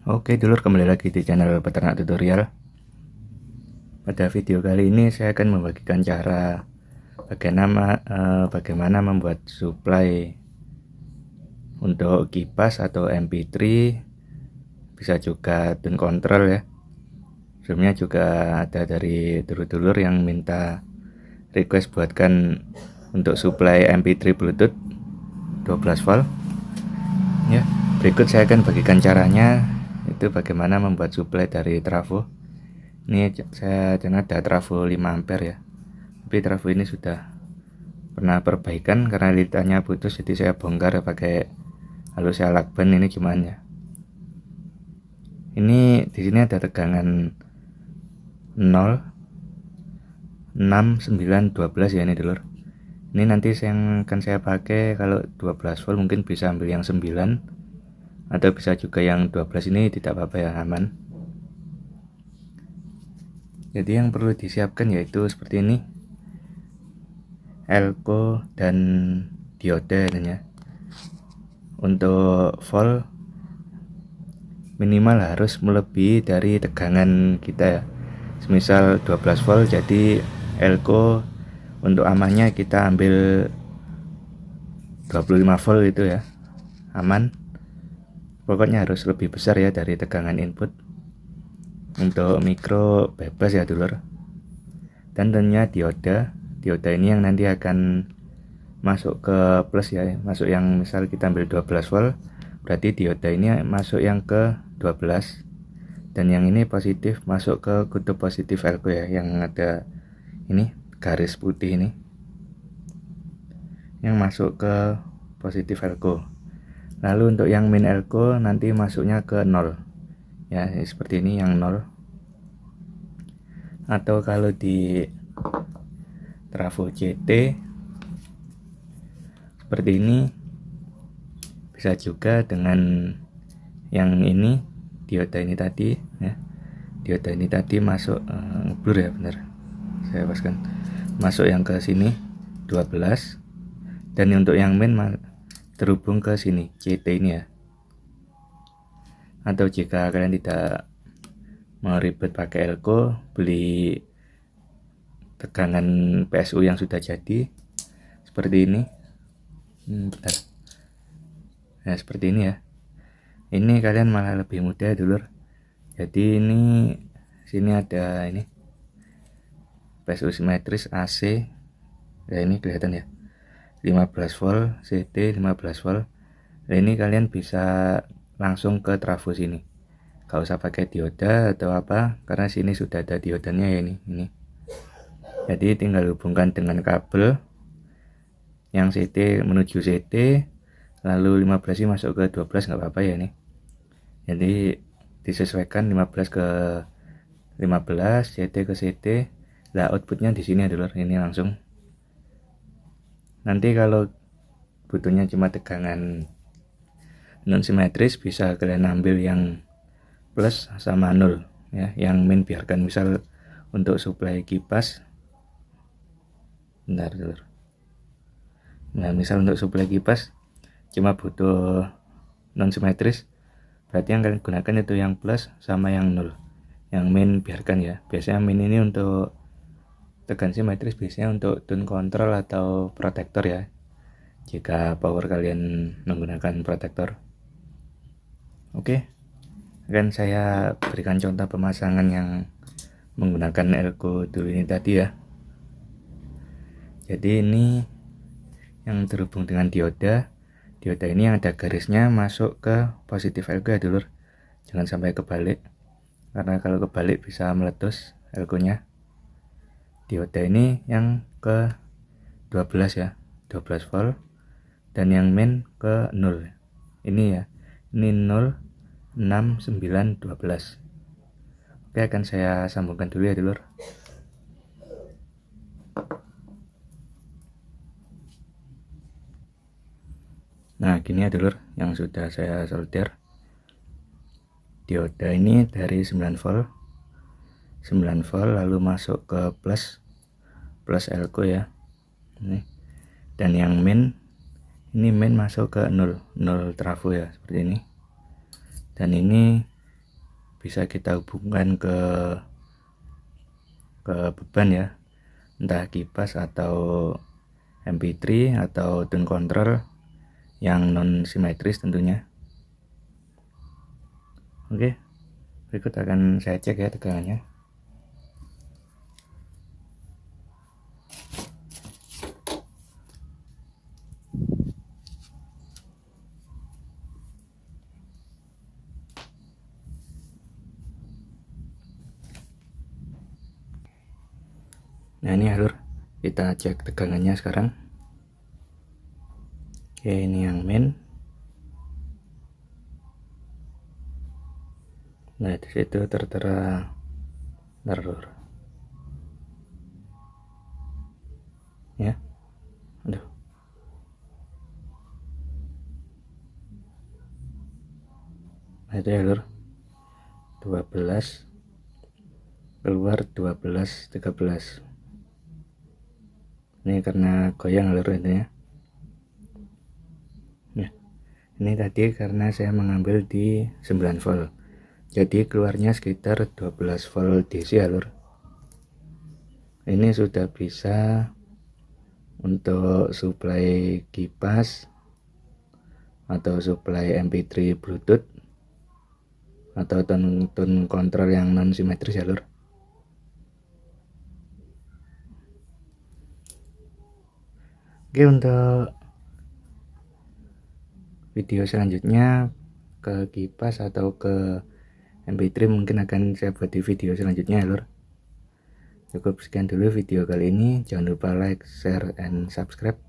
Oke dulur, kembali lagi di channel Peternak Tutorial. Pada video kali ini saya akan membagikan cara bagaimana membuat supply untuk kipas atau MP3, bisa juga tune control ya. Sebelumnya juga ada dari dulur-dulur yang minta request buatkan untuk supply MP3 Bluetooth 12 volt ya. Berikut saya akan bagikan caranya, itu bagaimana membuat supply dari trafo. Ini saya ada trafo 5 ampere ya, tapi trafo ini sudah pernah perbaikan karena lintanya putus, jadi saya bongkar pakai halus lakban. Ini gimana ya, ini di sini ada tegangan 0, 6, 9, 12 ya ini dulur. Ini nanti yang akan saya pakai kalau 12 volt mungkin bisa ambil yang 9 atau bisa juga yang 12, ini tidak apa-apa ya, aman. Jadi yang perlu disiapkan yaitu seperti ini, elko dan diode ya. Untuk volt minimal harus melebihi dari tegangan kita ya. Semisal 12 volt, jadi elko untuk amannya kita ambil 25 volt itu ya, aman. Pokoknya harus lebih besar ya dari tegangan input. Untuk mikro bebas ya dulur. Dan tentunya diode ini yang nanti akan masuk ke plus ya, masuk yang misal kita ambil 12 volt, berarti diode ini masuk yang ke 12, dan yang ini positif masuk ke kutub positif elko ya, yang ada ini garis putih ini yang masuk ke positif elko. Lalu untuk yang min elko nanti masuknya ke 0 ya, seperti ini yang 0. Atau kalau di trafo CT seperti ini, bisa juga dengan yang ini, diode ini tadi ya. Diode ini tadi masuk blur ya, bener saya paskan, masuk yang ke sini 12, dan untuk yang min terhubung ke sini CT ini ya. Atau jika kalian tidak mau ribet pakai elko, beli tegangan PSU yang sudah jadi seperti ini. Bentar. Nah seperti ini ya. Ini kalian malah lebih mudah dulur. Jadi ini sini ada ini PSU simetris AC ya, ini kelihatan ya, 15 volt CT 15 volt. Nah ini kalian bisa langsung ke trafo sini, gak usah pakai dioda atau apa, karena sini sudah ada diodanya ya ini. Jadi tinggal hubungkan dengan kabel yang CT menuju CT, lalu 15 ini masuk ke 12, nggak apa-apa ya ini. Jadi disesuaikan 15 ke 15, CT ke CT. Lah outputnya di sini adalah ini langsung. Nanti kalau butuhnya cuma tegangan non simetris, bisa kalian ambil yang plus sama 0 ya. Yang min biarkan misal untuk supply kipas. Bentar dulu. Nah misal untuk supply kipas cuma butuh non simetris, berarti yang kalian gunakan itu yang plus sama yang 0. Yang min biarkan ya. Biasanya min ini untuk tegangan simetris, biasanya untuk tune control atau protektor ya, jika power kalian menggunakan protektor. Oke, akan saya berikan contoh pemasangan yang menggunakan elko dulu ini tadi ya. Jadi ini yang terhubung dengan dioda ini yang ada garisnya masuk ke positif elko ya dulur. Jangan sampai kebalik, karena kalau kebalik bisa meletus elkonya. Dioda ini yang ke 12 ya, 12 volt, dan yang min ke 0 ini ya, ini 0, 6, 9, 12. Oke, akan saya sambungkan dulu ya dulur. Nah gini ya dulur, yang sudah saya solder. Dioda ini dari 9 volt lalu masuk ke plus elko ya ini. Dan yang min ini masuk ke 0 trafo ya, seperti ini. Dan ini bisa kita hubungkan ke beban ya, entah kipas atau MP3 atau tone control yang non simetris tentunya. Oke, berikut akan saya cek ya tegangannya. Nah ini ya lur, kita cek tegangannya sekarang. Oke, ini yang main. Nah di situ tertera error ya. Aduh, nah itu ya lur, 12 keluar 12 13. Ini karena goyang lur ini ya. Nah, ini tadi karena saya mengambil di 9 volt, jadi keluarnya sekitar 12 volt DC ya lur. Ini sudah bisa untuk suplai kipas atau suplai MP3 Bluetooth atau tone control yang non simetris ya lur. Oke, untuk video selanjutnya ke kipas atau ke MP3 mungkin akan saya buat di video selanjutnya ya lur. Cukup sekian dulu video kali ini, jangan lupa like, share, and subscribe.